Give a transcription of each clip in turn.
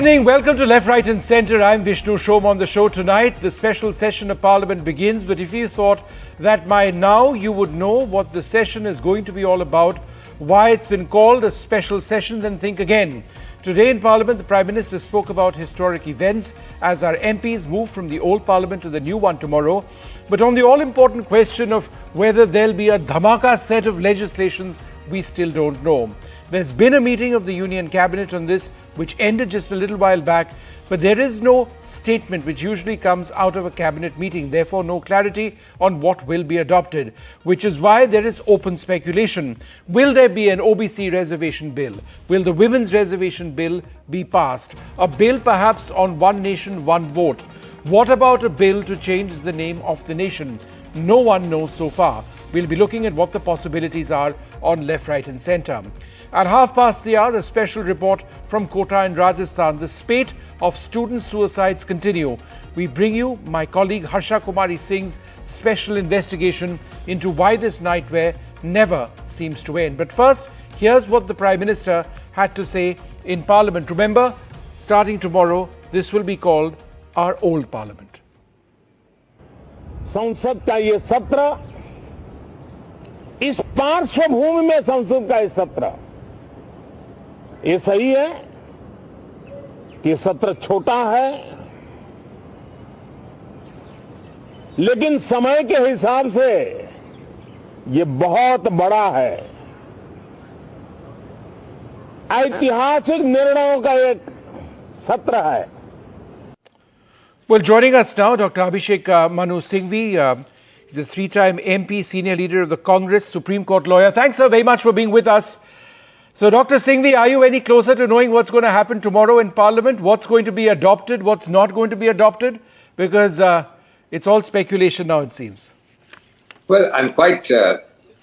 evening. Welcome to Left, Right and Centre. I'm Vishnu Shom. On the show tonight, the special session of Parliament begins. But if you thought that by now you would know what the session is going to be all about, why it's been called a special session, then think again. Today in Parliament, the Prime Minister spoke about historic events as our MPs move from the old Parliament to the new one tomorrow. But on the all-important question of whether there'll be a dhamaka set of legislations, we still don't know. There's been a meeting of the Union Cabinet on this, which ended just a little while back, but there is no statement which usually comes out of a cabinet meeting, therefore no clarity on what will be adopted, which is why there is open speculation. Will there be an OBC reservation bill? Will the women's reservation bill be passed? A bill perhaps on one nation, one vote? What about a bill to change the name of the nation? No one knows so far. We'll be looking at what the possibilities are on Left, Right and Centre. At 1:30, a special report from Kota in Rajasthan. The spate of student suicides continue. We bring you my colleague Harsha Kumari Singh's special investigation into why this nightmare never seems to end. But first, here's what the Prime Minister had to say in Parliament. Remember, starting tomorrow, this will be called our old Parliament. संसद का ये सत्र, इस पार्श्वभूमि में संसद का ये सत्र, ये सही है कि सत्र छोटा है, लेकिन समय के हिसाब से ये बहुत बड़ा है। ऐतिहासिक निर्णयों का एक सत्र है। Well, joining us now, Dr. Abhishek Manu Singhvi. He's a three-time MP, senior leader of the Congress, Supreme Court lawyer. Thanks, sir, very much for being with us. So, Dr. Singhvi, are you any closer to knowing what's going to happen tomorrow in Parliament? What's going to be adopted? What's not going to be adopted? Because it's all speculation now, it seems. Well, I'm quite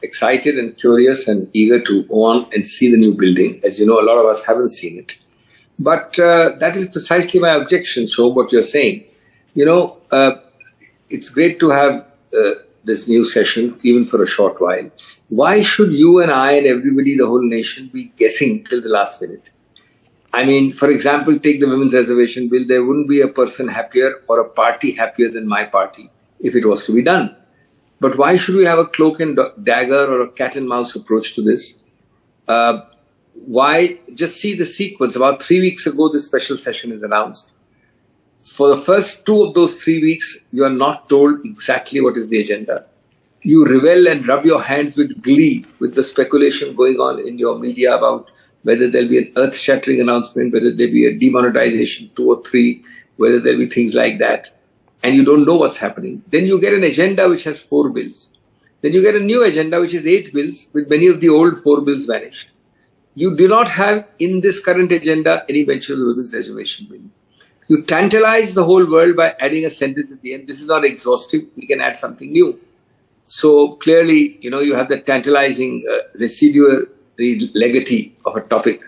excited and curious and eager to go on and see the new building. As you know, a lot of us haven't seen it. But that is precisely my objection, so what you're saying. You know, it's great to have this new session, even for a short while. Why should you and I and everybody, the whole nation, be guessing till the last minute? I mean, for example, take the women's reservation bill. There wouldn't be a person happier or a party happier than my party if it was to be done. But why should we have a cloak and dagger or a cat and mouse approach to this? Why? Just see the sequence. About 3 weeks ago, this special session is announced. For the first 2 of those 3 weeks, you are not told exactly what is the agenda. You revel and rub your hands with glee with the speculation going on in your media about whether there'll be an earth-shattering announcement, whether there'll be a demonetization 2 or 3, whether there'll be things like that. And you don't know what's happening. Then you get an agenda which has 4 bills. Then you get a new agenda which is 8 bills, with many of the old 4 bills vanished. You do not have in this current agenda any mention of the women's reservation bill. You tantalize the whole world by adding a sentence at the end. This is not exhaustive. We can add something new. So clearly, you know, you have the tantalizing residual legacy of a topic.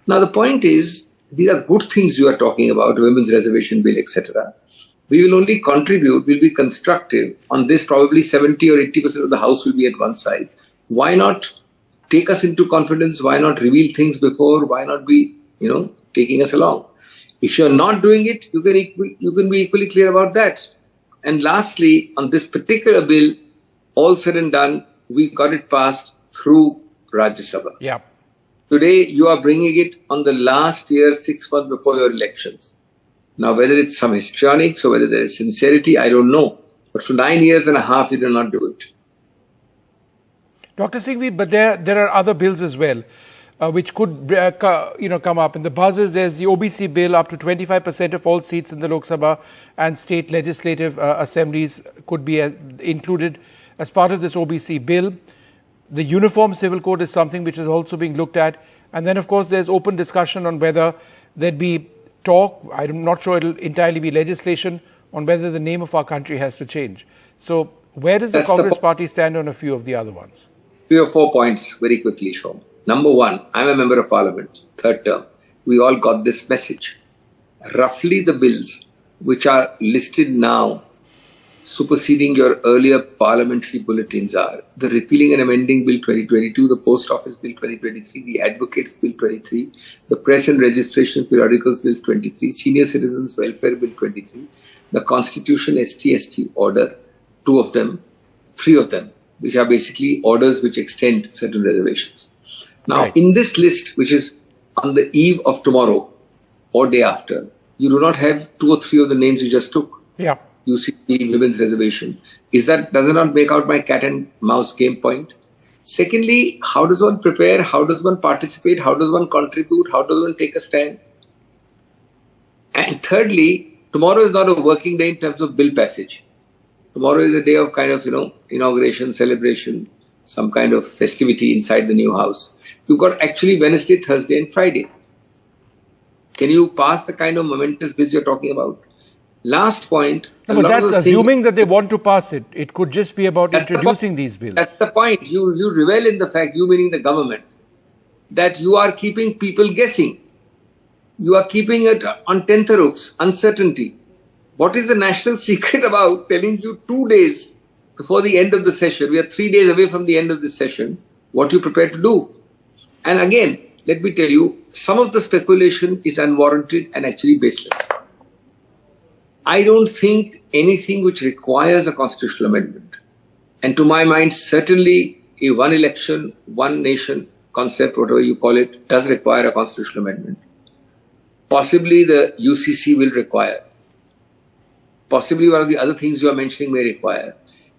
Now, the point is, these are good things you are talking about, women's reservation bill, etc. We will only contribute, will be constructive. On this, probably 70 or 80% of the House will be at one side. Why not take us into confidence? Why not reveal things before? Why not be, taking us along? If you're not doing it, you can be equally clear about that. And lastly, on this particular bill, all said and done, we got it passed through Rajya Sabha. Yeah. Today, you are bringing it on the last year, 6 months before your elections. Now, whether it's some histrionics or whether there is sincerity, I don't know. But for 9 years and a half, you did not do it. Dr. Singhvi, but there are other bills as well, which could come up. In the buzzes, there's the OBC bill. Up to 25% of all seats in the Lok Sabha and state legislative assemblies could be included as part of this OBC bill. The Uniform Civil Code is something which is also being looked at. And then, of course, there's open discussion on whether there'd be talk, I'm not sure it'll entirely be legislation, on whether the name of our country has to change. So where does the Congress party stand on a few of the other ones? 3 or 4 points very quickly, Shom. Number 1, I'm a member of Parliament, 3rd term. We all got this message. Roughly the bills which are listed now superseding your earlier parliamentary bulletins are the Repealing and Amending Bill 2022, the Post Office Bill 2023, the Advocates Bill 23, the Press and Registration Periodicals Bill 23, Senior Citizens Welfare Bill 23, the Constitution ST Order, three of them, which are basically orders which extend certain reservations. Now, Right. in this list, which is on the eve of tomorrow or day after, you do not have 2 or 3 of the names you just took. Yeah. UCC women's reservation. Does it not make out my cat and mouse game point? Secondly, how does one prepare? How does one participate? How does one contribute? How does one take a stand? And thirdly, tomorrow is not a working day in terms of bill passage. Tomorrow is a day of kind of, inauguration, celebration, some kind of festivity inside the new house. You've got actually Wednesday, Thursday and Friday. Can you pass the kind of momentous bills you're talking about? Last point. No, but that's assuming that they want to pass it. It could just be about introducing these bills. That's the point. You revel in the fact, you meaning the government, that you are keeping people guessing. You are keeping it on tenterhooks, uncertainty. What is the national secret about telling you 2 days before the end of the session? We are 3 days away from the end of this session. What you prepare to do? And again, let me tell you, some of the speculation is unwarranted and actually baseless. I don't think anything which requires a constitutional amendment, and to my mind, certainly a one election, one nation concept, whatever you call it, does require a constitutional amendment. Possibly the UCC will require. Possibly one of the other things you are mentioning may require.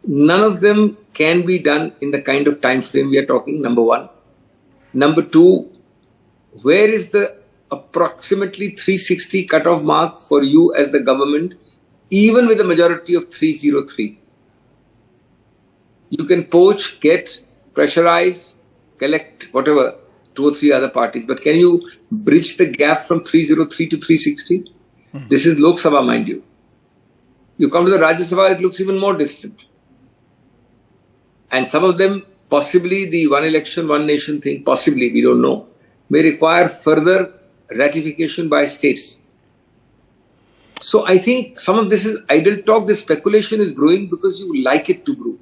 None of them can be done in the kind of time frame we are talking, number one. Number two, where is the approximately 360 cutoff mark for you as the government, even with a majority of 303? You can poach, get, pressurize, collect, whatever, 2 or 3 other parties. But can you bridge the gap from 303 to 360? This is Lok Sabha, mind you. You come to the Rajya Sabha, it looks even more distant. And some of them, possibly the one election, one nation thing, possibly, we don't know, may require further ratification by states. So I think some of this is idle talk. This speculation is brewing because you like it to brew.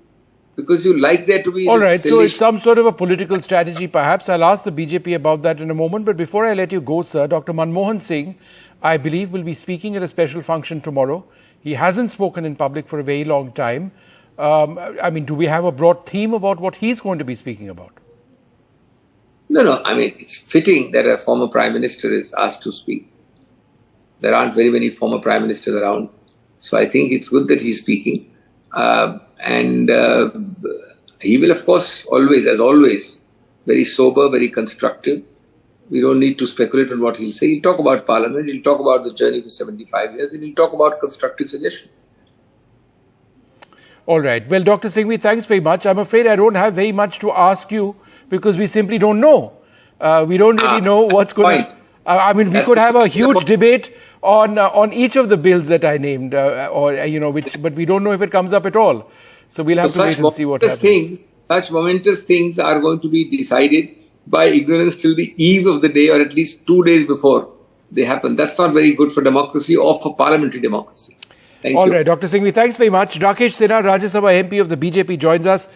Because you like there to be... All right, so it's some sort of a political strategy perhaps. I'll ask the BJP about that in a moment. But before I let you go, sir, Dr. Manmohan Singh, I believe, will be speaking at a special function tomorrow. He hasn't spoken in public for a very long time. Do we have a broad theme about what he's going to be speaking about? No. It's fitting that a former Prime Minister is asked to speak. There aren't very many former Prime Ministers around. So I think it's good that he's speaking. He will, of course, always, very sober, very constructive. We don't need to speculate on what he'll say. He'll talk about Parliament, he'll talk about the journey for 75 years, and he'll talk about constructive suggestions. All right. Well, Dr. Singhvi, thanks very much. I'm afraid I don't have very much to ask you because we simply don't know. We don't really know what's going to... we could have a huge debate on each of the bills that I named, but we don't know if it comes up at all. So we'll have to wait and see what happens. Such momentous things are going to be decided by ignorance till the eve of the day, or at least 2 days before they happen. That's not very good for democracy or for parliamentary democracy. Thank you. All right, Dr. Singhvi, thanks very much. Rakesh Sinha, Rajya Sabha MP of the BJP, joins us.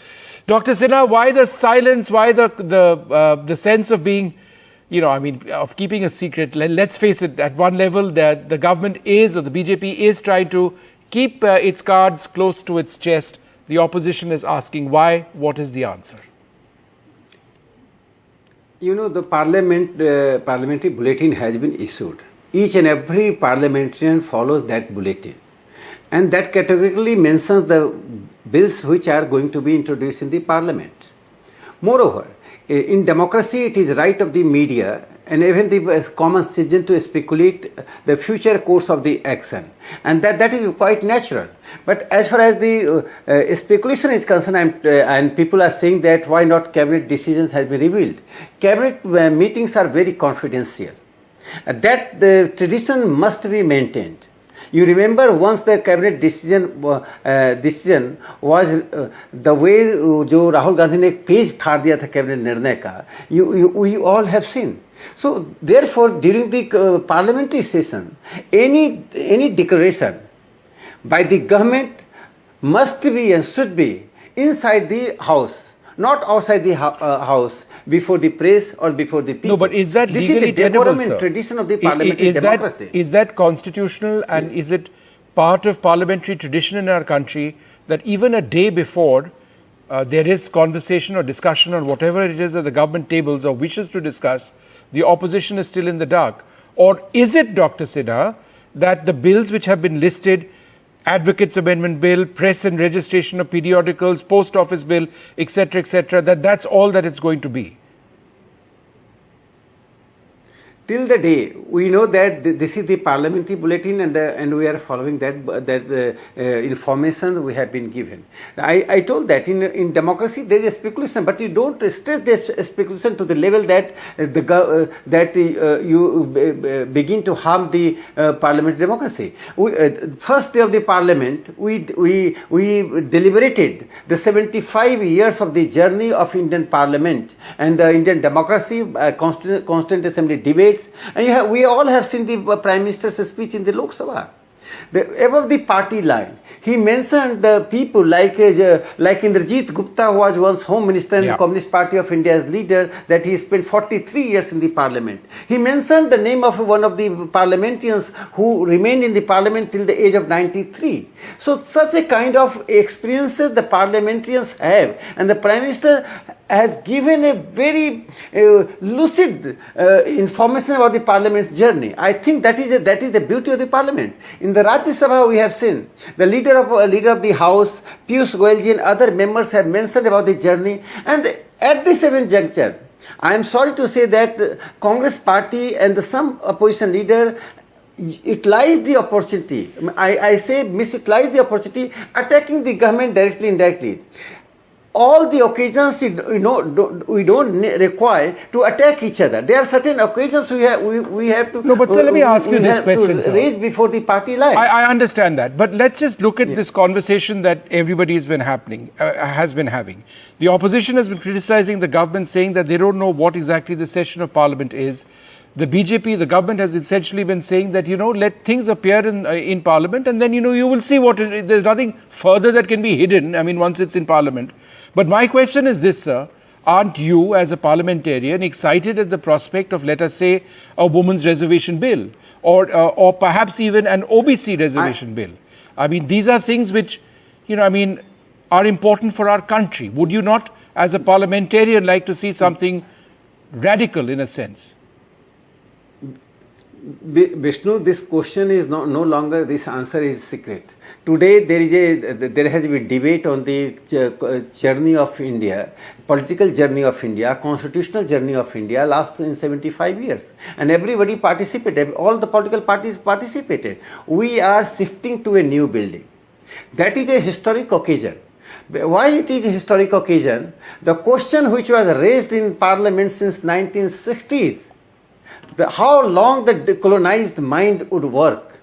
Dr. Sinha, why the silence? Why the sense of being, of keeping a secret? Let's face it, at one level, the government is, or the BJP is trying to keep its cards close to its chest. The opposition is asking why. What is the answer? The parliamentary bulletin has been issued. Each and every parliamentarian follows that bulletin. And that categorically mentions the bills which are going to be introduced in the parliament. Moreover, in democracy, it is right of the media and even the common citizen to speculate the future course of the action. And that is quite natural. But as far as the speculation is concerned, and people are saying that why not cabinet decisions has been revealed. Cabinet meetings are very confidential. That the tradition must be maintained. You remember once the cabinet decision was the way जो राहुल गांधी ने एक page फाड़ दिया था cabinet निर्णय का, we all have seen. So therefore, during the parliamentary session, any declaration by the government must be and should be inside the house, not outside the house, before the press or before the people. No, but is that this legally is the decorum tenable, and sir? tradition of the parliamentary democracy. Is that constitutional, and is it part of parliamentary tradition in our country that even a day before there is conversation or discussion on whatever it is that the government tables or wishes to discuss, the opposition is still in the dark? Or is it, Dr. Sinha, that the bills which have been listed, Advocates Amendment Bill, press and registration of periodicals, Post Office Bill, etc., that's all that it's going to be? Till the day we know that this is the parliamentary bulletin, and we are following that information we have been given. I told that in democracy there is a speculation, but you don't stress this speculation to the level that you begin to harm the parliamentary democracy. First day of the parliament, we deliberated the 75 years of the journey of Indian parliament and the Indian democracy, constant assembly debates. And we all have seen the Prime Minister's speech in the Lok Sabha. Above the party line, he mentioned the people like Indrajit Gupta, who was once Home Minister in the Communist Party of India as leader, that he spent 43 years in the parliament. He mentioned the name of one of the parliamentarians who remained in the parliament till the age of 93. So such a kind of experiences the parliamentarians have, and the Prime Minister has given a very lucid information about the parliament's journey. I think that is the beauty of the parliament. In the Rajya Sabha, we have seen the leader of the House, Piyush Goyal and other members have mentioned about the journey. And at this event juncture, I am sorry to say that Congress party and some opposition leader utilize the opportunity. I say misutilize the opportunity, attacking the government directly, indirectly. All the occasions we don't require to attack each other. There are certain occasions we have to. No, but sir, let me ask you this question, sir. Raise before the party line. I understand that, but let's just look at this conversation that everybody has been having. The opposition has been criticizing the government, saying that they don't know what exactly the session of parliament is. The BJP, the government, has essentially been saying that, let things appear in parliament, and then, you will see there's nothing further that can be hidden, once it's in parliament. But my question is this, sir. Aren't you, as a parliamentarian, excited at the prospect of, let us say, a women's reservation bill, or perhaps even an OBC reservation bill? These are things which, are important for our country. Would you not, as a parliamentarian, like to see something radical in a sense? Vishnu, this question is no longer, this answer is secret. Today there has been debate on the journey of India, political journey of India, constitutional journey of India last in 75 years. And everybody participated, all the political parties participated. We are shifting to a new building. That is a historic occasion. Why it is a historic occasion? The question which was raised in Parliament since 1960s, how long the colonized mind would work.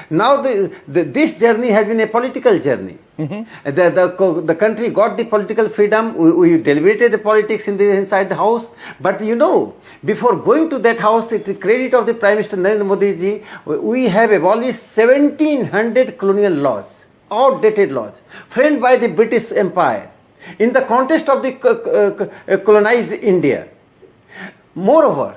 Now this journey has been a political journey. Mm-hmm. The country got the political freedom. We deliberated the politics inside the house. But before going to that house, it's the credit of the Prime Minister Narendra Modi ji, we have abolished 1700 colonial laws, outdated laws, framed by the British Empire in the context of the colonized India. Moreover,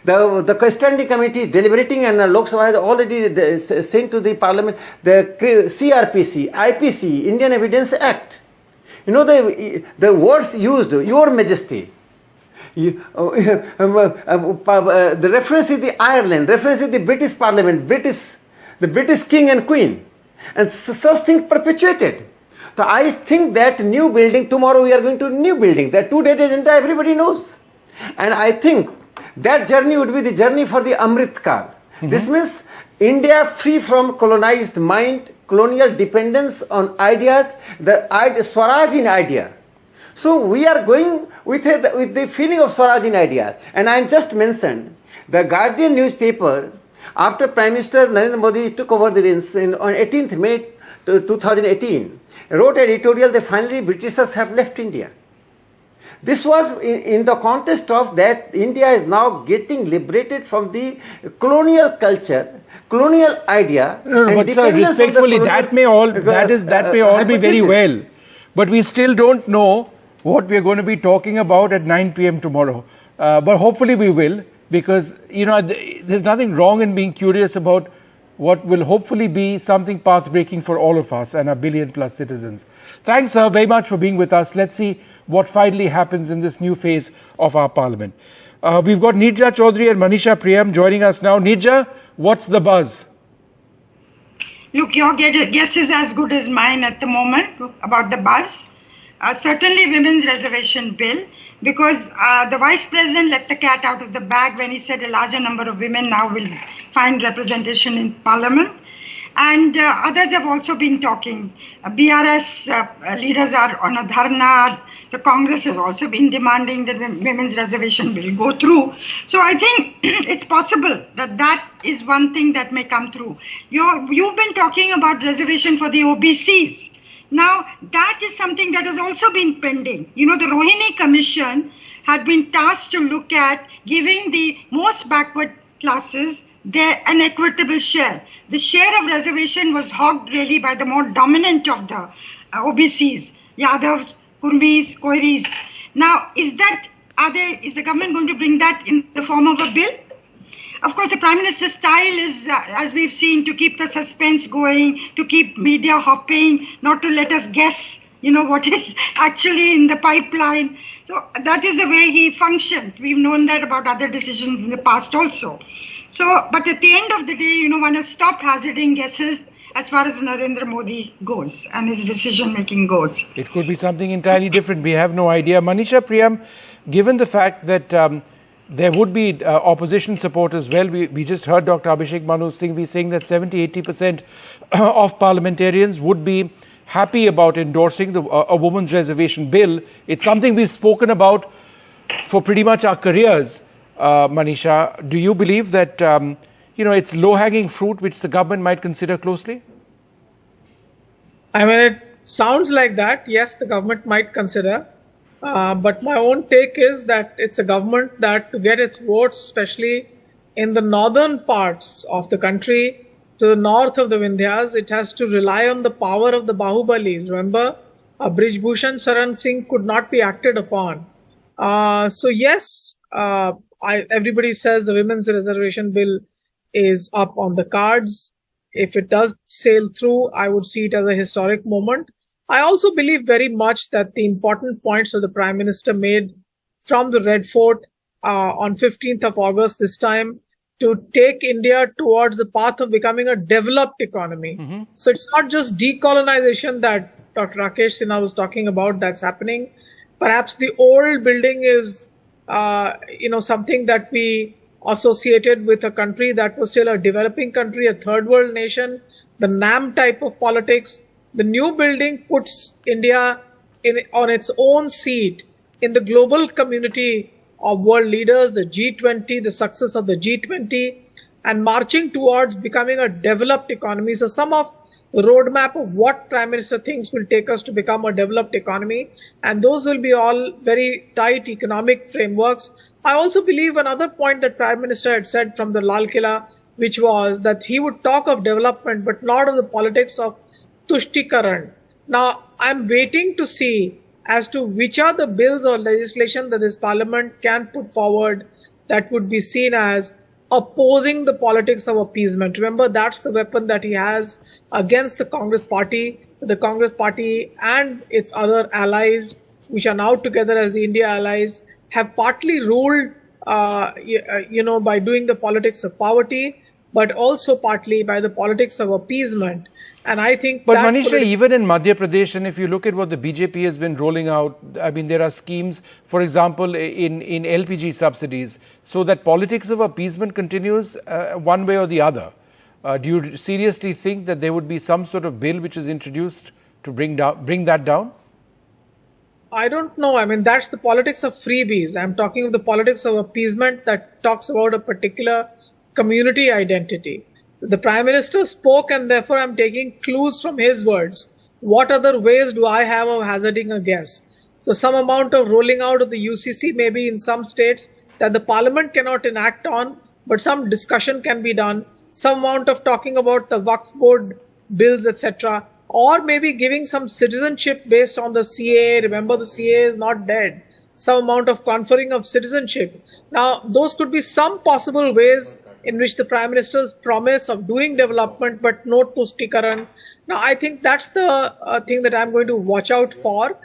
the Standing Committee deliberating, and Lok Sabha has already sent to the Parliament the CRPC, IPC, Indian Evidence Act. The words used, Your Majesty. The reference is the Ireland, reference is the British Parliament, the British King and Queen, and such things perpetuated. So I think that new building, tomorrow we are going to new building, that 2-day agenda everybody knows. And I think that journey would be the journey for the Amrit Kal. Mm-hmm. This means India free from colonized mind, colonial dependence on ideas, the Swaraj in idea. So we are going with the feeling of Swaraj in idea. And I just mentioned the Guardian newspaper, after Prime Minister Narendra Modi took over the reins on 18th May 2018, wrote an editorial that finally Britishers have left India. This was in the context of that India is now getting liberated from the colonial culture, colonial idea. No, but sir, respectfully, that may all be very well, but we still don't know what we are going to be talking about at 9 p.m. tomorrow. But hopefully we will, because there's nothing wrong in being curious about what will hopefully be something path-breaking for all of us and our billion-plus citizens. Thanks, sir, very much for being with us. Let's see what finally happens in this new phase of our parliament. We've got Nirja Chaudhary and Manisha Priyam joining us now. Nirja, what's the buzz? Look, your guess is as good as mine at the moment about the buzz. Certainly women's reservation bill, because the vice president let the cat out of the bag when he said a larger number of women now will find representation in parliament. And others have also been talking. BRS leaders are on a dharna. The Congress has also been demanding that women's reservation bill go through. So I think it's possible that is one thing that may come through. You've been talking about reservation for the OBCs. Now, that is something that has also been pending. The Rohini Commission had been tasked to look at giving the most backward classes an equitable share. The share of reservation was hogged really by the more dominant of the OBCs, Yadavs, Kurmis, Koiris. Now, is the government going to bring that in the form of a bill? Of course, the Prime Minister's style is, as we've seen, to keep the suspense going, to keep media hopping, not to let us guess, what is actually in the pipeline. So that is the way he functions. We've known that about other decisions in the past also. So, but at the end of the day, one has stopped hazarding guesses as far as Narendra Modi goes and his decision-making goes. It could be something entirely different. We have no idea. Manisha Priyam, given the fact that there would be opposition support as well. We just heard Dr. Abhishek Manu Singhvi saying that 70-80% of parliamentarians would be happy about endorsing a women's reservation bill. It's something we've spoken about for pretty much our careers. Manisha, do you believe that it's low-hanging fruit which the government might consider closely? I mean, it sounds like that. Yes, the government might consider. But my own take is that it's a government that to get its votes, especially in the northern parts of the country, to the north of the Vindhyas, it has to rely on the power of the Bahubalis. Remember, Brij Bhushan Saran Singh could not be acted upon. So yes, everybody says the women's reservation bill is up on the cards. If it does sail through, I would see it as a historic moment. I also believe very much that the important points that the Prime Minister made from the Red Fort on 15th of August this time to take India towards the path of becoming a developed economy. Mm-hmm. So it's not just decolonization that Dr. Rakesh Sinha was talking about that's happening. Perhaps the old building is, something that we associated with a country that was still a developing country, a third world nation, the NAM type of politics. The new building puts India on its own seat in the global community of world leaders, the G20, the success of the G20, and marching towards becoming a developed economy. So some of the roadmap of what Prime Minister thinks will take us to become a developed economy, and those will be all very tight economic frameworks. I also believe another point that Prime Minister had said from the Lal Killa, which was that he would talk of development, but not of the politics of Tushtikaran. Now, I'm waiting to see as to which are the bills or legislation that this parliament can put forward that would be seen as opposing the politics of appeasement. Remember, that's the weapon that he has against the Congress party. The Congress party and its other allies, which are now together as the India allies, have partly ruled, by doing the politics of poverty, but also partly by the politics of appeasement. And I think but Manisha, even in Madhya Pradesh, and if you look at what the BJP has been rolling out, I mean, there are schemes, for example, in LPG subsidies, so that politics of appeasement continues one way or the other. Do you seriously think that there would be some sort of bill which is introduced to bring that down? I don't know. I mean, that's the politics of freebies. I'm talking of the politics of appeasement that talks about a particular community identity. So the Prime Minister spoke, and therefore I'm taking clues from his words. What other ways do I have of hazarding a guess? So some amount of rolling out of the UCC maybe in some states that the parliament cannot enact on, but some discussion can be done. Some amount of talking about the Waqf board bills, etc. Or maybe giving some citizenship based on the CAA. Remember, the CAA is not dead. Some amount of conferring of citizenship. Now, those could be some possible ways in which the Prime Minister's promise of doing development but no tuštikaran. Now, I think that's the thing that I'm going to watch out for.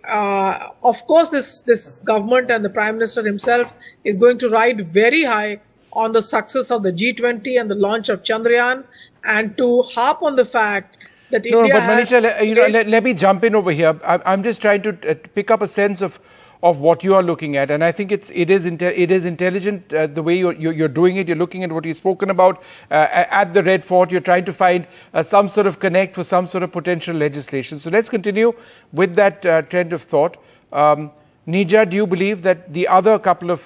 Of course, this government and the Prime Minister himself is going to ride very high on the success of the G20 and the launch of Chandrayaan, and to harp on the fact that India. No, but Manisha, let me jump in over here. I'm just trying to pick up a sense of what you are looking at, and I think it is intelligent the way you're doing it. You're looking at what you've spoken about at the Red Fort. You're trying to find some sort of connect for some sort of potential legislation. So let's continue with that trend of thought. Nija, do you believe that the other couple of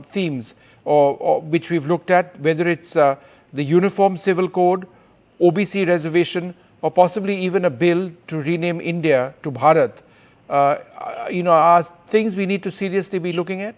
themes or which we've looked at, whether it's the Uniform Civil Code, OBC reservation, or possibly even a bill to rename India to Bharat, are things we need to seriously be looking at?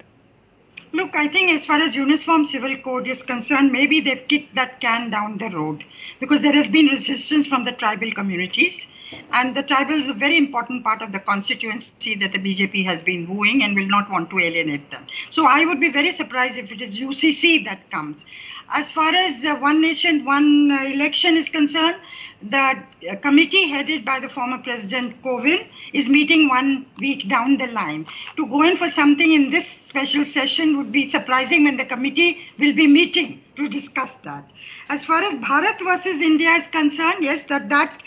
Look, I think as far as Uniform Civil Code is concerned, maybe they've kicked that can down the road because there has been resistance from the tribal communities. And the tribals are a very important part of the constituency that the BJP has been wooing and will not want to alienate them. So I would be very surprised if it is UCC that comes. As far as One Nation, One Election is concerned, the committee headed by the former President Kovind is meeting 1 week down the line. To go in for something in this special session would be surprising when the committee will be meeting to discuss that. As far as Bharat versus India is concerned, yes, that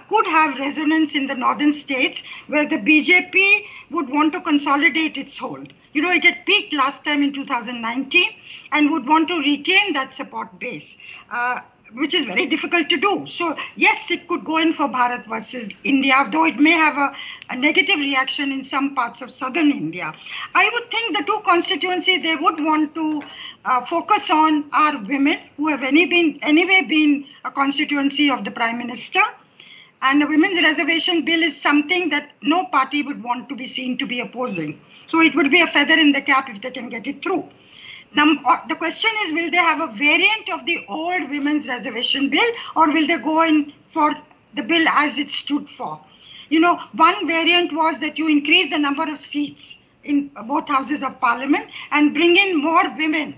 could have resonance in the northern states where the BJP would want to consolidate its hold. You know, it had peaked last time in 2019 and would want to retain that support base, which is very difficult to do. So, yes, it could go in for Bharat versus India, though it may have a negative reaction in some parts of southern India. I would think the two constituencies they would want to focus on are women, who have anyway been a constituency of the Prime Minister. And the Women's Reservation Bill is something that no party would want to be seen to be opposing. So it would be a feather in the cap if they can get it through. Now, the question is, will they have a variant of the old Women's Reservation Bill, or will they go in for the bill as it stood for? You know, one variant was that you increase the number of seats in both houses of parliament and bring in more women.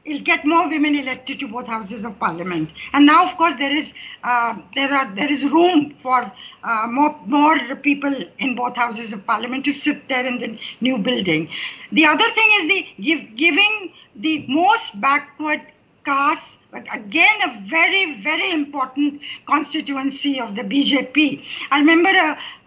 It'll get more women elected to both houses of parliament. And now, of course, there is room for more people in both houses of parliament to sit there in the new building. The other thing is giving the most backward caste, but again a very, very important constituency of the BJP. I remember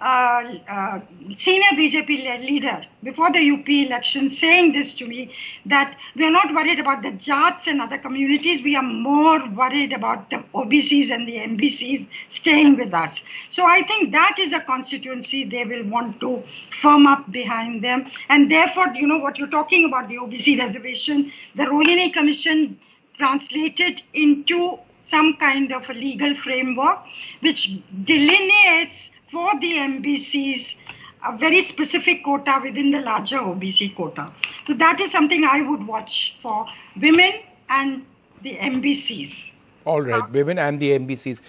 a senior BJP leader before the UP election saying this to me, that we are not worried about the Jats and other communities, we are more worried about the OBCs and the MBCs staying with us. So I think that is a constituency they will want to firm up behind them. And therefore, you know what you're talking about, the OBC reservation, the Rohini Commission translated into some kind of a legal framework which delineates for the MBCs a very specific quota within the larger OBC quota. So that is something I would watch for women and the MBCs. All right, women and the MBCs.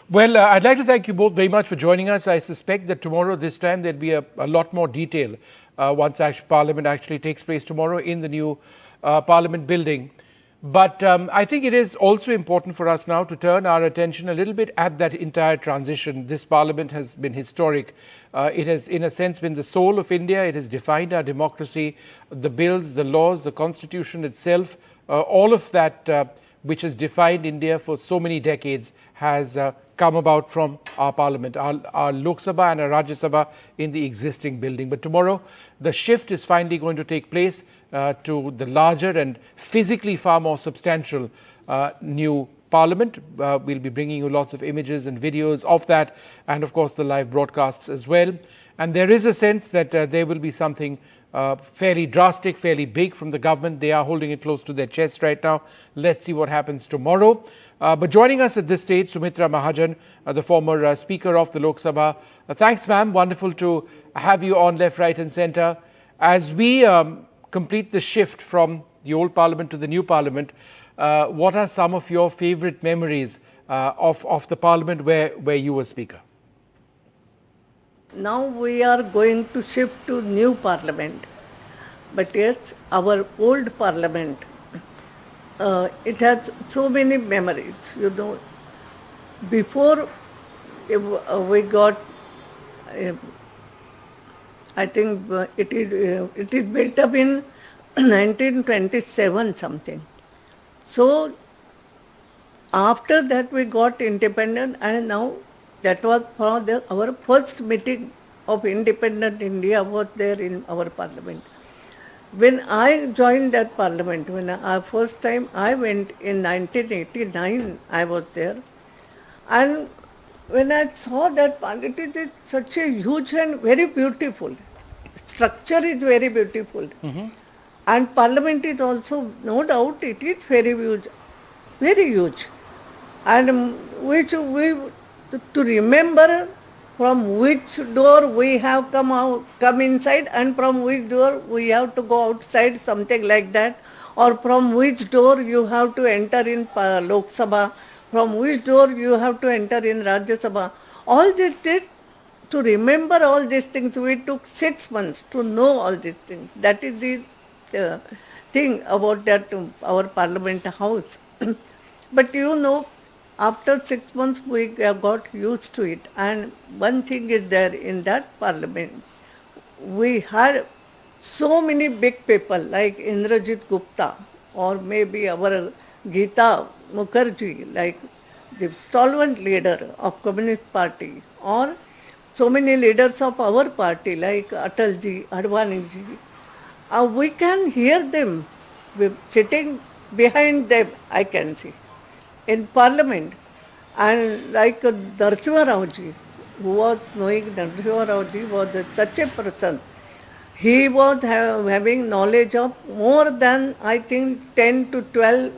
Well, I'd like to thank you both very much for joining us. I suspect that tomorrow, this time, there'll be a lot more detail once Parliament actually takes place tomorrow in the new Parliament building. But I think it is also important for us now to turn our attention a little bit at that entire transition. This Parliament has been historic. It has, in a sense, been the soul of India. It has defined our democracy, the bills, the laws, the constitution itself, all of that which has defined India for so many decades has come about from our Parliament, our Lok Sabha and our Rajya Sabha in the existing building. But tomorrow, the shift is finally going to take place to the larger and physically far more substantial new Parliament. We'll be bringing you lots of images and videos of that, and of course the live broadcasts as well. And there is a sense that there will be something fairly drastic, fairly big from the government. They are holding it close to their chest right now. Let's see what happens tomorrow. But joining us at this stage, Sumitra Mahajan, the former Speaker of the Lok Sabha. Thanks, ma'am. Wonderful to have you on Left, Right and Centre. As we complete the shift from the old Parliament to the new Parliament, what are some of your favourite memories of the Parliament where you were Speaker? Now we are going to shift to new Parliament. But yes, our old Parliament, it has so many memories, you know. Before we got, I think it is built up in 1927 something. So after that we got independent, and now that was for our first meeting of independent India was there in our Parliament. When I joined that Parliament, first time I went in 1989, I was there. And when I saw that Parliament, it is such a huge and very beautiful. Structure is very beautiful. Mm-hmm. And Parliament is also, no doubt, it is very huge. Very huge. And which we, to remember from which door we have come inside and from which door we have to go outside, something like that, or from which door you have to enter in Lok Sabha, from which door you have to enter in Rajya Sabha. All this, to remember all these things, we took 6 months to know all these things. That is the thing about that our Parliament House. But you know, after 6 months we got used to it, and one thing is there in that Parliament, we had so many big people like Indrajit Gupta or maybe our Geeta Mukherjee, like the stalwart leader of Communist Party, or so many leaders of our party like Atalji, Advaniji. We can hear them sitting behind them, I can see, in Parliament. And like Narasimha Raoji, who was knowing Narasimha Raoji was such a person. He was having knowledge of more than, I think, 10 to 12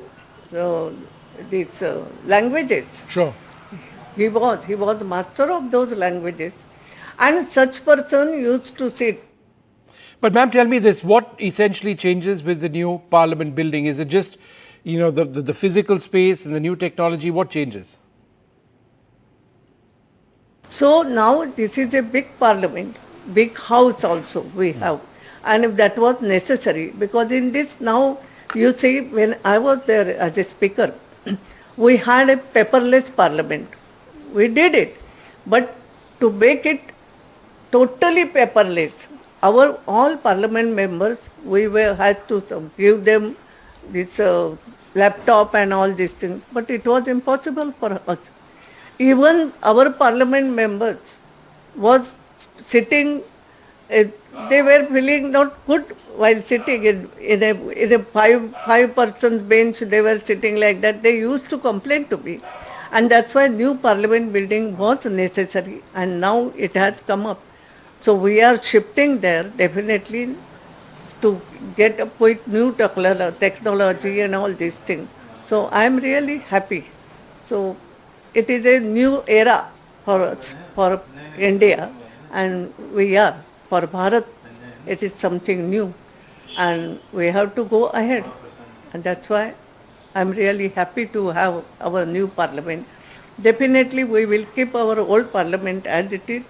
these languages. Sure. He was master of those languages. And such person used to sit. But ma'am, tell me this, what essentially changes with the new Parliament building? Is it just, you know, the physical space and the new technology? What changes? So now this is a big Parliament, big house also we have. And that was necessary, because in this now, you see, when I was there as a speaker, we had a paperless Parliament. We did it. But to make it totally paperless, our all Parliament members, we had to give them this laptop and all these things, but it was impossible for us. Even our Parliament members was sitting, they were feeling not good while sitting in a five persons bench. They were sitting like that. They used to complain to me, and that's why new Parliament building was necessary, and now it has come up. So we are shifting there definitely to get up with new technology and all these things. So I am really happy. So it is a new era for us, for India, and we are. For Bharat, it is something new, and we have to go ahead. And that's why I am really happy to have our new Parliament. Definitely we will keep our old Parliament as it is.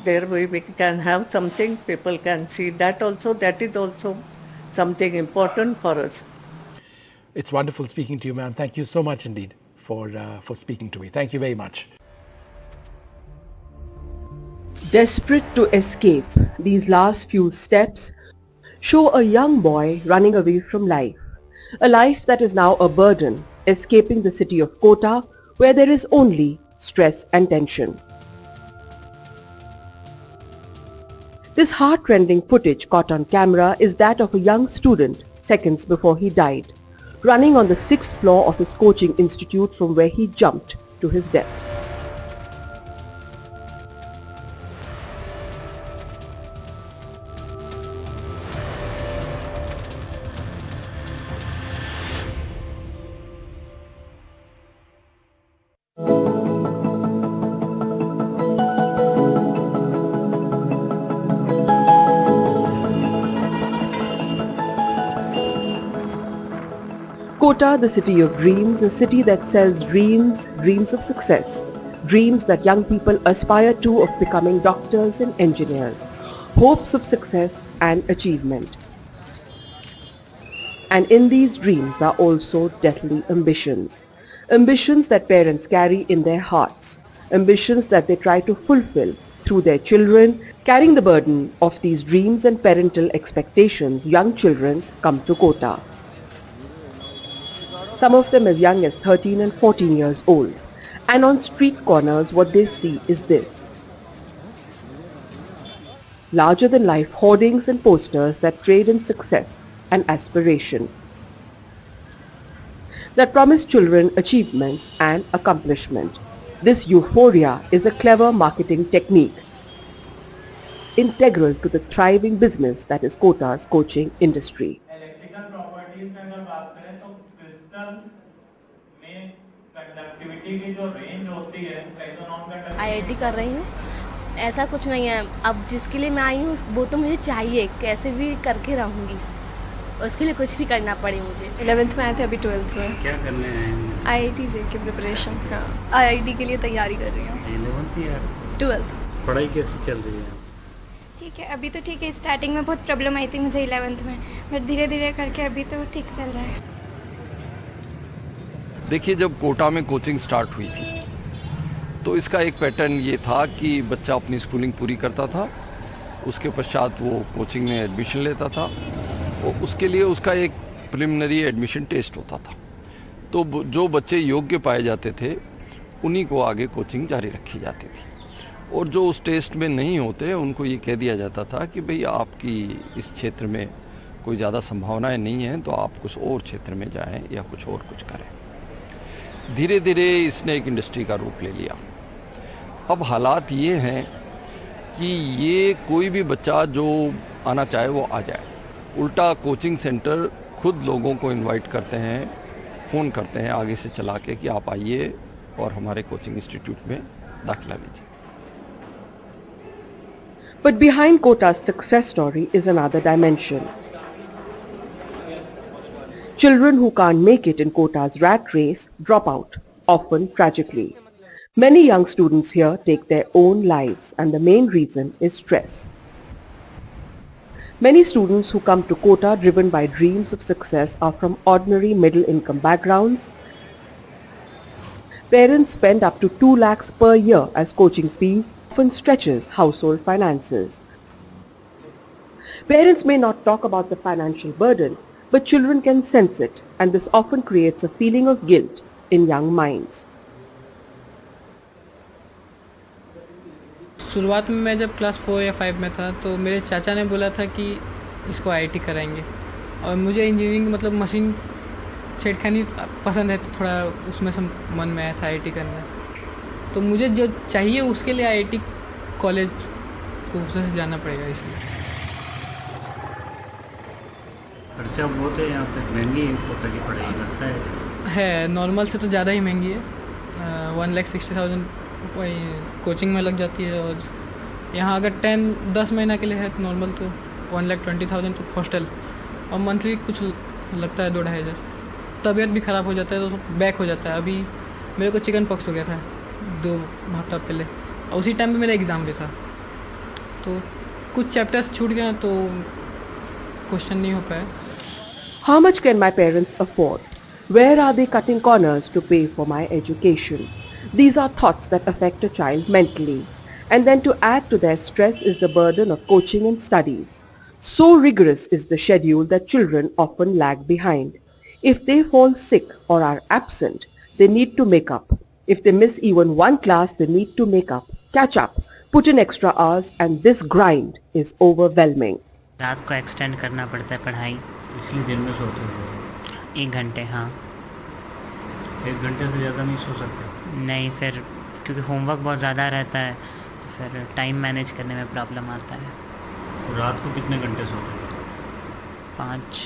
There we can have something, people can see that also. That is also something important for us. It's wonderful speaking to you, ma'am. Thank you so much indeed for speaking to me. Thank you very much. Desperate to escape, these last few steps show a young boy running away from life. A life that is now a burden, escaping the city of Kota, where there is only stress and tension. This heart-rending footage caught on camera is that of a young student seconds before he died, running on the 6th floor of his coaching institute from where he jumped to his death. Kota, the city of dreams, a city that sells dreams, dreams of success, dreams that young people aspire to of becoming doctors and engineers, hopes of success and achievement. And in these dreams are also deathly ambitions. Ambitions that parents carry in their hearts. Ambitions that they try to fulfill through their children. Carrying the burden of these dreams and parental expectations, young children come to Kota. Some of them as young as 13 and 14 years old. And on street corners, what they see is this. Larger-than-life hoardings and posters that trade in success and aspiration, that promise children achievement and accomplishment. This euphoria is a clever marketing technique, integral to the thriving business that is Kota's coaching industry. Electrical properties में अगर बात करें तो crystal में conductivity की जो range होती है कई तो नॉन कंडक्टिव आईआईटी कर रही हूँ, ऐसा कुछ नहीं है। अब जिसके लिए मैं आई हूँ वो तो मुझे चाहिए, कैसे भी करके रहूँगी, उसके लिए कुछ भी करना पड़े मुझे। 11th में आए थे, अभी 12th में। क्या करने आए हैं? आईआईटी जे की प्रिपरेशन। हाँ, आईआईटी के लिए तैयारी कर रही हूँ। 11th या 12th। पढ़ाई कैसी चल रही है? ठीक है, अभी तो ठीक है। स्टार्टिंग में बहुत प्रॉब्लम आई थी मुझे 11th में, बट धीरे धीरे करके अभी तो ठीक चल रहा है। देखिए, जब कोटा में कोचिंग स्टार्ट हुई थी तो इसका एक पैटर्न ये था कि बच्चा अपनी स्कूलिंग पूरी करता था, उसके पश्चात वो कोचिंग में एडमिशन लेता था और उसके लिए उसका एक प्रिलिमिनरी एडमिशन टेस्ट होता था। तो जो बच्चे योग्य पाए जाते थे उन्हीं को आगे कोचिंग जारी रखी जाती थी, और जो उस टेस्ट में नहीं होते उनको ये कह दिया जाता था कि भाई आपकी इस क्षेत्र में कोई ज़्यादा संभावनाएं नहीं हैं, तो आप कुछ और क्षेत्र में जाएं या कुछ और कुछ करें। धीरे धीरे इसने एक इंडस्ट्री का रूप ले लिया। अब हालात ये हैं कि ये कोई भी बच्चा जो आना चाहे वो आ जाए। उल्टा कोचिंग सेंटर खुद लोगों को इनवाइट करते हैं, फ़ोन करते हैं आगे से चला के कि आप आइए और हमारे कोचिंग इंस्टीट्यूट में दाखिला लीजिए। But behind Kota's success story is another dimension. Children who can't make it in Kota's rat race drop out, often tragically. Many young students here take their own lives, and the main reason is stress. Many students who come to Kota driven by dreams of success are from ordinary middle-income backgrounds. Parents spend up to 2 lakhs per year as coaching fees, often stretches household finances. Parents may not talk about the financial burden, but children can sense it, and this often creates a feeling of guilt in young minds. शुरुआत में मैं जब class 4 या 5 में था तो मेरे चाचा ने बोला था कि इसको आईआईटी कराएंगे, और मुझे इंजीनियरिंग मतलब मशीन छेड़खानी पसंद है, तो थोड़ा उसमें से मन में आया था आईआईटी करना। तो मुझे जो चाहिए उसके लिए आईआईटी कॉलेज को से जाना पड़ेगा। इसलिए खर्चा बहुत है यहाँ पे, महंगी है कोटा की पढ़ाई, लगता है नॉर्मल से तो ज़्यादा ही महंगी है। 1,60,000 वही कोचिंग में लग जाती है, और यहाँ अगर 10 महीना के लिए है तो नॉर्मल तो 1,20,000 तो हॉस्टल, और मंथली कुछ लगता है 2-2,500। तबीयत भी ख़राब हो जाता है तो बैक हो जाता है। अभी मेरे को चिकन पॉक्स हो गया था 2 हफ्ता पहले, और उसी टाइम पे मेरा एग्ज़ाम भी था, तो कुछ चैप्टर्स छूट गए तो क्वेश्चन नहीं हो पाया। How much can my parents afford? Where are they cutting corners to pay for my education? These are thoughts that affect a child mentally. And then to add to their stress is the burden of coaching and studies. So rigorous is the schedule that children often lag behind. If they fall sick or are absent, they need to make up. If they miss even one class, they need to make up, catch up, put in extra hours, and this grind is overwhelming. रात को extend करना पड़ता है पढ़ाई, इसलिए दिन में सोते हो? 1 घंटे। हाँ, 1 घंटे से ज़्यादा नहीं सो सकते? नहीं, फिर क्योंकि होमवर्क बहुत ज़्यादा रहता है तो फिर टाइम मैनेज करने में प्रॉब्लम आता है। तो रात को कितने घंटे सोते हो? 5,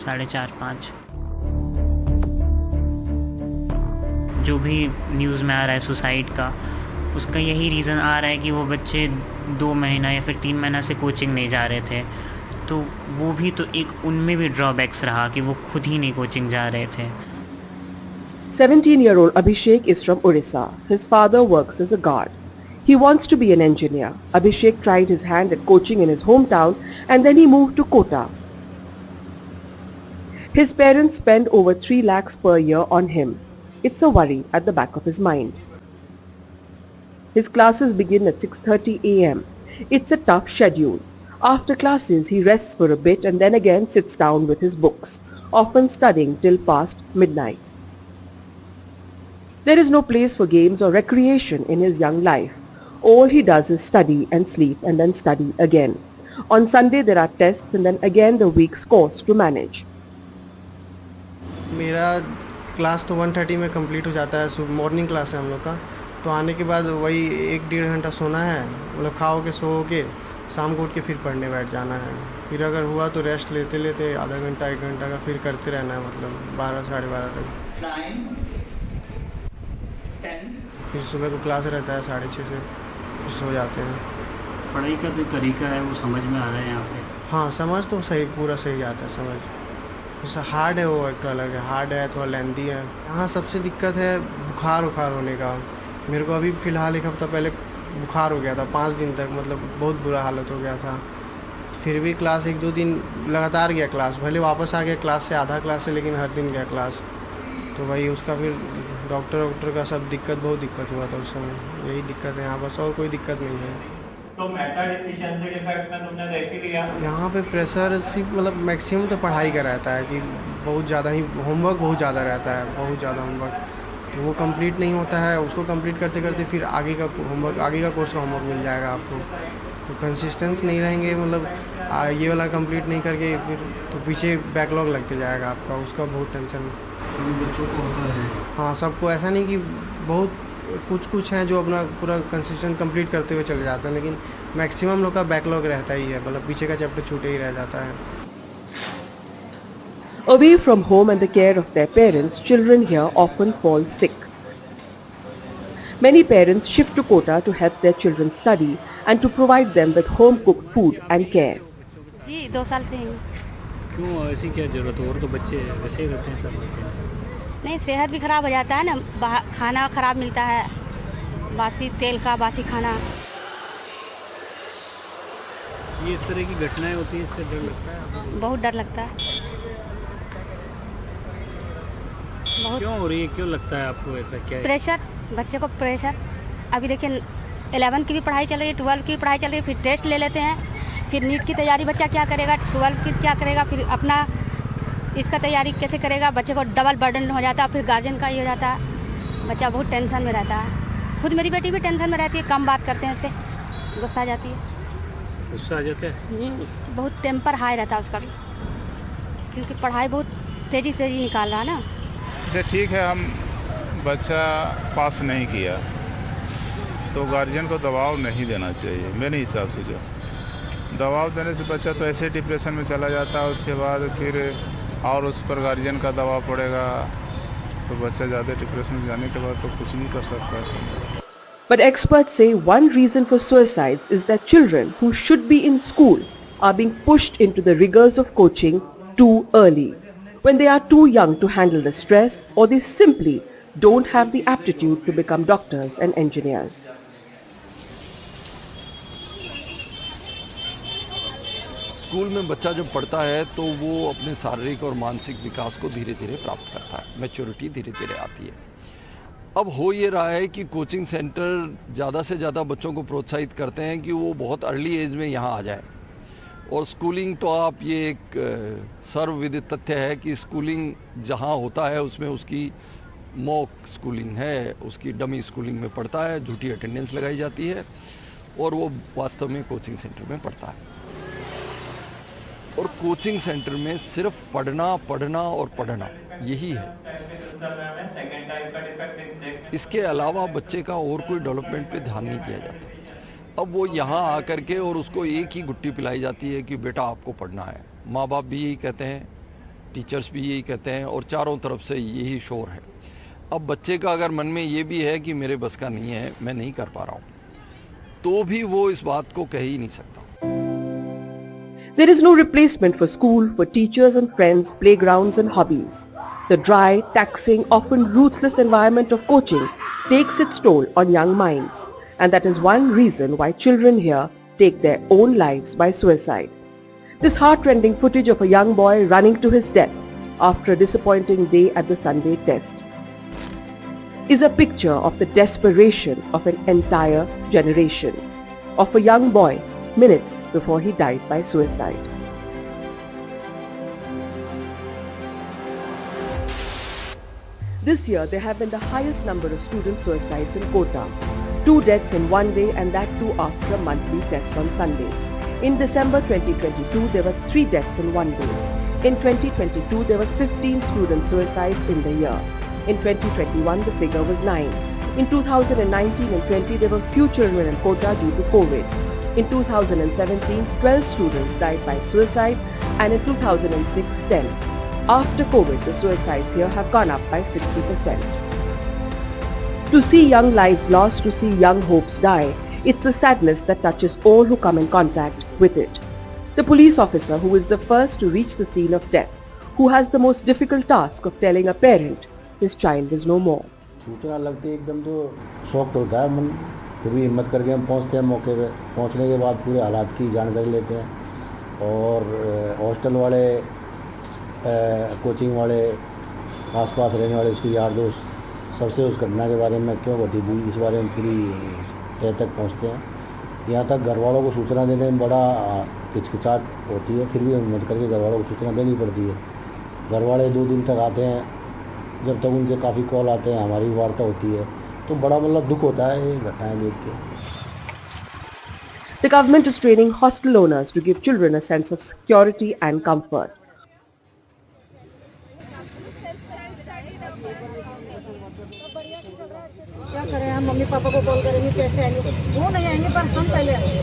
4:30, 5। जो भी न्यूज़ में आ रहा है सुसाइड का, उसका यही रीज़न आ रहा है कि वो बच्चे 2 महीना या फिर 3 महीना से कोचिंग नहीं जा रहे थे, तो वो भी तो एक उनमें भी ड्रॉबैक्स रहा कि वो खुद ही नहीं कोचिंग जा रहे थे। 17-year-old Abhishek is from Orissa. His father works as a guard. He wants to be an engineer. Abhishek tried his hand at coaching in his hometown and then he moved to Kota. His parents spend over 3 lakhs per year on him. It's a worry at the back of his mind. His classes begin at 6:30 a.m. It's a tough schedule. After classes, he rests for a bit and then again sits down with his books, often studying till past midnight. There is no place for games or recreation in his young life. All he does is study and sleep and then study again. On Sunday there are tests and then again the week's course to manage. मेरा class तो 1:30 में complete हो जाता है, morning class है हम लोग का। तो आने के बाद वही 1-1.5 घंटा सोना है, मतलब खाओ के सो के शाम को उठ के फिर पढ़ने बैठ जाना है। फिर अगर हुआ तो रेस्ट लेते लेते आधा घंटा 1 घंटा का फिर करते रहना है, मतलब 12 साढ़े 12 तक। 10 फिर सुबह को क्लास रहता है 6:30 से, फिर सो जाते हैं। पढ़ाई का जो तरीका है वो समझ में आ रहा है यहाँ पे? हाँ, समझ तो सही पूरा सही आता है समझ। जैसा हार्ड है वो एक अलग है, हार्ड है थोड़ा लेंथी है। यहाँ सबसे दिक्कत है बुखार होने का। मेरे को अभी फ़िलहाल 1 हफ़्ता पहले बुखार हो गया था, 5 दिन तक, मतलब बहुत बुरा हालत हो गया था। फिर भी क्लास 1-2 दिन लगातार गया क्लास, भले वापस आ गया क्लास से, आधा क्लास से, लेकिन हर दिन गया क्लास। तो वही उसका फिर डॉक्टर का सब बहुत दिक्कत हुआ था उस समय। यही दिक्कत है यहाँ, बस और कोई दिक्कत नहीं है। तो मेथड एफिशिएंसी डिफेक्ट में तुमने देख ही लिया। यहाँ पे प्रेशर सिर्फ मतलब मैक्सिमम तो पढ़ाई का रहता है कि बहुत ज़्यादा ही होमवर्क बहुत ज़्यादा रहता है, बहुत ज़्यादा होमवर्क। तो वो कंप्लीट नहीं होता है, उसको कंप्लीट करते करते फिर आगे का कोर्स का होमवर्क मिल जाएगा आपको। तो कंसिस्टेंस नहीं रहेंगे, मतलब ये वाला कंप्लीट नहीं करके फिर तो पीछे बैकलॉग लगते जाएगा आपका, उसका बहुत टेंशन बच्चों को होता है। हाँ, सबको ऐसा नहीं कि बहुत कुछ हैं जो अपना पूरा कंसिस्टेंट कंप्लीट करते हुए चले जाते हैं, लेकिन मैक्सिमम लोग का बैकलॉग रहता ही है, मतलब पीछे का चैप्टर छूटे ही रह जाता है। Away from home and the care of their parents, children here often fall sick. Many parents shift to Kota to help their children study and to provide them with home-cooked food and care. जी 2 साल से ही। क्यों, ऐसी क्या जरूरत? और तो बच्चे वैसे ही रहते हैं सब। नहीं, सेहत भी खराब हो जाता है ना, खाना खराब मिलता है, बासी तेल का बासी खाना। ये इस तरह की घटनाएं होती हैं, इससे डर लगता है? बहुत डर लगता है। क्यों हो रही है, क्यों लगता है आपको ऐसा? क्या है? प्रेशर, बच्चे को प्रेशर। अभी देखिए 11 की भी पढ़ाई चल रही है, 12 की भी पढ़ाई चल रही है, फिर टेस्ट ले लेते हैं, फिर नीट की तैयारी बच्चा क्या करेगा, 12 की क्या करेगा, फिर अपना इसका तैयारी कैसे करेगा। बच्चे को डबल बर्डन हो जाता है, फिर गार्जियन का ये हो जाता है, बच्चा बहुत टेंशन में रहता है। खुद मेरी बेटी भी टेंशन में रहती है, कम बात करते हैं उससे गुस्सा आ जाती है। गुस्सा आ जाता है? बहुत टेम्पर हाई रहता है उसका भी, क्योंकि पढ़ाई बहुत तेज़ी से निकाल रहा है ना। जैसे ठीक है, हम बच्चा पास नहीं किया तो गार्जियन को दबाव नहीं देना चाहिए मेरे हिसाब से। जो दबाव देने से बच्चा तो ऐसे डिप्रेशन में चला जाता है, उसके बाद फिर और उस पर गार्जियन का दबाव पड़ेगा तो बच्चा ज़्यादा डिप्रेशन में जाने के बाद तो कुछ नहीं कर सकता है। But experts say one reason for suicides is that children who should be in school are being pushed into the rigors of coaching too early, when they are too young to handle the stress, or they simply don't have the aptitude to become doctors and engineers. School में बच्चा जब पढ़ता है तो वो अपने शारीरिक और मानसिक विकास को धीरे धीरे प्राप्त करता है, मैच्योरिटी धीरे धीरे आती है। अब हो ये रहा है कि कोचिंग सेंटर ज़्यादा से ज़्यादा बच्चों को प्रोत्साहित करते हैं कि वो बहुत अर्ली एज में यहाँ आ जाए। और स्कूलिंग तो आप ये एक सर्वविदित तथ्य है कि स्कूलिंग जहाँ होता है उसमें उसकी मॉक स्कूलिंग है, उसकी डमी स्कूलिंग में पढ़ता है, झूठी अटेंडेंस लगाई जाती है और वो वास्तव में कोचिंग सेंटर में पढ़ता है। और कोचिंग सेंटर में सिर्फ पढ़ना पढ़ना और पढ़ना यही है, इसके अलावा बच्चे का और कोई डेवलपमेंट पे ध्यान नहीं दिया जाता। अब वो यहाँ आकर के और उसको एक ही गुट्टी पिलाई जाती है कि बेटा आपको पढ़ना है। माँ बाप भी यही कहते हैं, टीचर्स भी यही कहते हैं और चारों तरफ से यही शोर है। अब बच्चे का अगर मन में ये भी है कि मेरे बस का नहीं है, मैं नहीं कर पा रहा हूँ, तो भी वो इस बात को कह ही नहीं सकता। There is no replacement for school, for teachers and friends, playgrounds and hobbies. The dry, taxing, often ruthless environment of coaching takes its toll on young minds, and that is one reason why children here take their own lives by suicide. This heart-rending footage of a young boy running to his death after a disappointing day at the Sunday test is a picture of the desperation of an entire generation, of a young boy minutes before he died by suicide. This year there have been the highest number of student suicides in Kota. 2 deaths in one day, and that too after a monthly test on Sunday. In December 2022 there were 3 deaths in one day. In 2022 there were 15 student suicides in the year. In 2021 the figure was 9. In 2019 and 20 there were few children in Kota due to COVID. In 2017 12 students died by suicide, and in 2006 10. After COVID, the suicides here have gone up by 60%. To see young lives lost, to see young hopes die, it's a sadness that touches all who come in contact with it. The police officer who is the first to reach the scene of death, who has the most difficult task of telling a parent his child is no more. सूचना लगती है एकदम तो shocked होता है मन, फिर भी हिम्मत करके हम पहुंचते हैं मौके पे। पहुंचने के बाद पूरे हालात की जानकारी लेते हैं और हॉस्टल वाले, कोचिंग वाले, आसपास रहने वाले उसके यार दोस्त सबसे उस घटना के बारे में क्यों घटी थी इस बारे में पूरी तय तक पहुंचते हैं। यहाँ तक घर वालों को सूचना देने में बड़ा हिचकिचाहट होती है, फिर भी हिम्मत करके घर वालों को सूचना देनी पड़ती है। घर वाले 2 दिन तक आते हैं, जब तक उनके काफ़ी कॉल आते हैं, हमारी वार्ता होती है, तो बड़ा मतलब दुख होता है ये घटनाएं देख के। The government is training hostel owners to give children a sense of security and comfort. क्या करें हम, मम्मी पापा को कॉल करेंगे कैसे आएंगे, वो नहीं आएंगे पर हम पहले आएंगे,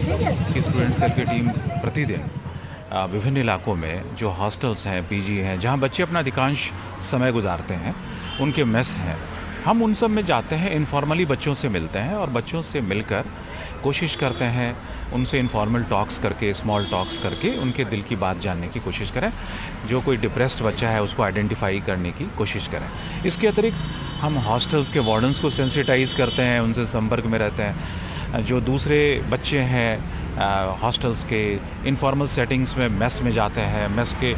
ठीक है। स्टूडेंट सेल की टीम प्रतिदिन विभिन्न इलाकों में जो हॉस्टल्स हैं, पीजी हैं, जहां बच्चे अपना अधिकांश समय गुजारते हैं, उनके मेस हैं, हम उन सब में जाते हैं, इनफॉर्मली बच्चों से मिलते हैं और बच्चों से मिलकर कोशिश करते हैं उनसे इनफॉर्मल टॉक्स करके, स्मॉल टॉक्स करके उनके दिल की बात जानने की कोशिश करें। जो कोई डिप्रेस्ड बच्चा है उसको आइडेंटिफाई करने की कोशिश करें। इसके अतिरिक्त हम हॉस्टल्स के वार्डन्स को सेंसिटाइज़ करते हैं, उनसे संपर्क में रहते हैं। जो दूसरे बच्चे हैं हॉस्टल्स के इनफॉर्मल सेटिंग्स में मेस में जाते हैं, मेस के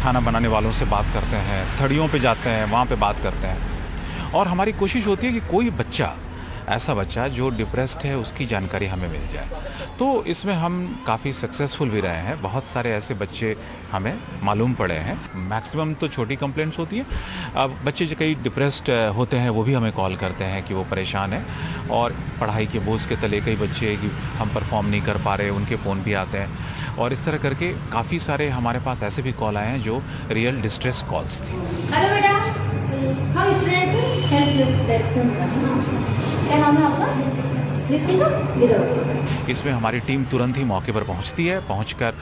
खाना बनाने वालों से बात करते हैं, थड़ियों पे जाते हैं, वहाँ पे बात करते हैं। और हमारी कोशिश होती है कि कोई बच्चा, ऐसा बच्चा जो डिप्रेस्ड है, उसकी जानकारी हमें मिल जाए। तो इसमें हम काफ़ी सक्सेसफुल भी रहे हैं। बहुत सारे ऐसे बच्चे हमें मालूम पड़े हैं। मैक्सिमम तो छोटी कंप्लेंट्स होती हैं। अब बच्चे जो कई डिप्रेस्ड होते हैं वो भी हमें कॉल करते हैं कि वो परेशान हैं और पढ़ाई के बोझ के तले कई बच्चे कि हम परफॉर्म नहीं कर पा रहे, उनके फ़ोन भी आते हैं। और इस तरह करके काफ़ी सारे हमारे पास ऐसे भी कॉल आए हैं जो रियल डिस्ट्रेस कॉल्स थी। हेलो बेटा, हम स्टूडेंट हेल्प यू, क्या नाम है आपका? इसमें हमारी टीम तुरंत ही मौके पर पहुंचती है, पहुंचकर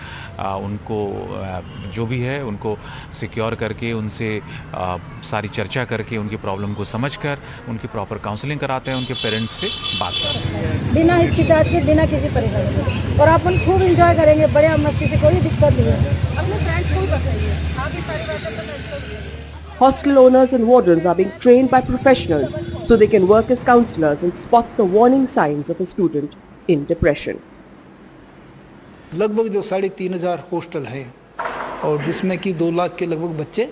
उनको जो भी है उनको सिक्योर करके, उनसे सारी चर्चा करके, उनकी प्रॉब्लम को समझकर उनकी प्रॉपर काउंसलिंग कराते हैं, उनके पेरेंट्स से बात करते हैं बिना हिचकिचाहट के, बिना किसी परेशानी के, और अपन खूब एंजॉय करेंगे, बढ़िया मस्ती से, कोई दिक्कत नहीं है। अपने फ्रेंड्स को भी बताइए, आप भी सारी बातें बताइए। Hostel owners and wardens are being trained by professionals so they can work as counselors and spot the warning signs of a student in depression. लगभग जो 3,500 हॉस्टल है और जिसमें कि 2 लाख के लगभग बच्चे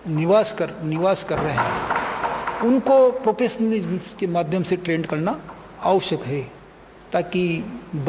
निवास कर रहे हैं, उनको प्रोफेशनलिज्म के माध्यम से ट्रेन करना आवश्यक है ताकि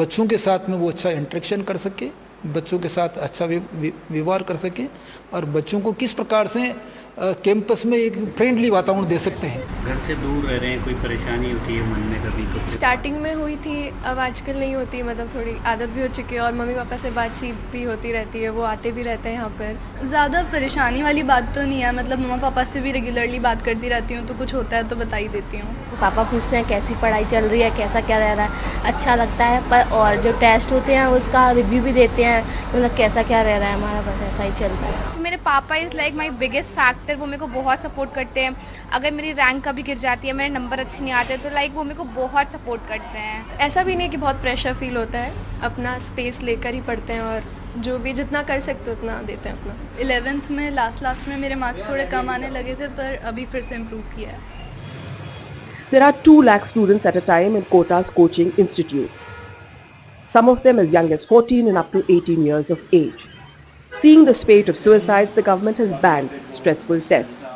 बच्चों के साथ में वो अच्छा इंटरेक्शन कर सके, बच्चों के साथ अच्छा व्यवहार कर सके और बच्चों को किस प्रकार से कैंपस में एक फ्रेंडली वातावरण दे सकते हैं। घर से दूर रह रहे हैं, कोई परेशानी होती है मन में कभी तो? स्टार्टिंग में हुई थी, अब आजकल नहीं होती, मतलब थोड़ी आदत भी हो चुकी है और मम्मी पापा से बातचीत भी होती रहती है, वो आते भी रहते हैं यहाँ पर। ज़्यादा परेशानी वाली बात तो नहीं है, मतलब मम्मा पापा से भी रेगुलरली बात करती रहती हूँ, तो कुछ होता है तो बता ही देती हूँ। पापा पूछते हैं कैसी पढ़ाई चल रही है, कैसा क्या रह रहा है, अच्छा लगता है। पर और जो टेस्ट होते हैं उसका रिव्यू भी देते हैं, मतलब कैसा क्या रह रहा है हमारा, बस ऐसा ही चल रहा है। मेरे पापा is like my biggest factor, वो मेरे को बहुत सपोर्ट करते हैं। अगर मेरी रैंक कभी गिर जाती है, मेरे नंबर अच्छे नहीं आते, तो लाइक वो मेरे को बहुत सपोर्ट करते हैं। ऐसा भी नहीं कि बहुत प्रेशर फील होता है, अपना स्पेस लेकर ही पढ़ते हैं और जो भी जितना कर सकते उतना देते हैं अपना। 11th में लास्ट में मेरे मार्क्स थोड़े कम आने लगे थे, पर अभी फिर से इम्प्रूव किया है। There are 2 lakh students at a time in Kota's coaching institutes. Some of them as young as 14 and up to 18 years of age. Seeing the spate of suicides, the government has banned stressful tests.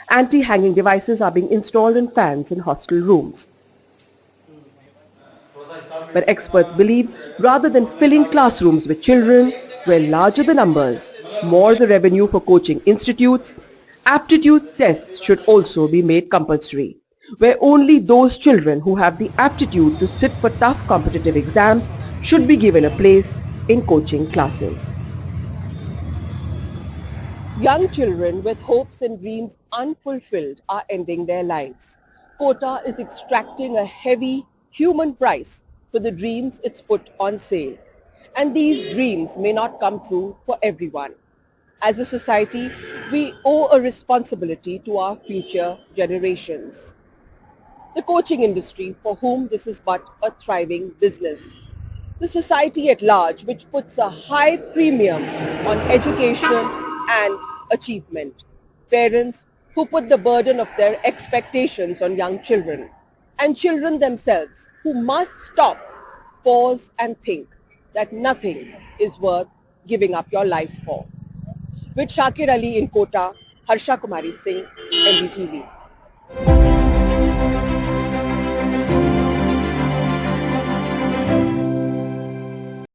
Anti-hanging devices are being installed in fans in hostel rooms. But experts believe rather than filling classrooms with children, where larger the numbers, more the revenue for coaching institutes, aptitude tests should also be made compulsory, where only those children who have the aptitude to sit for tough competitive exams should be given a place in coaching classes. Young children with hopes and dreams unfulfilled are ending their lives. Kota is extracting a heavy human price for the dreams it's put on sale. And these dreams may not come true for everyone. As a society, we owe a responsibility to our future generations. The coaching industry, for whom this is but a thriving business. The society at large, which puts a high premium on education and achievement. Parents who put the burden of their expectations on young children. And children themselves who must stop, pause and think that nothing is worth giving up your life for. With Shakir Ali in Kota, Harsha Kumari Singh, NDTV.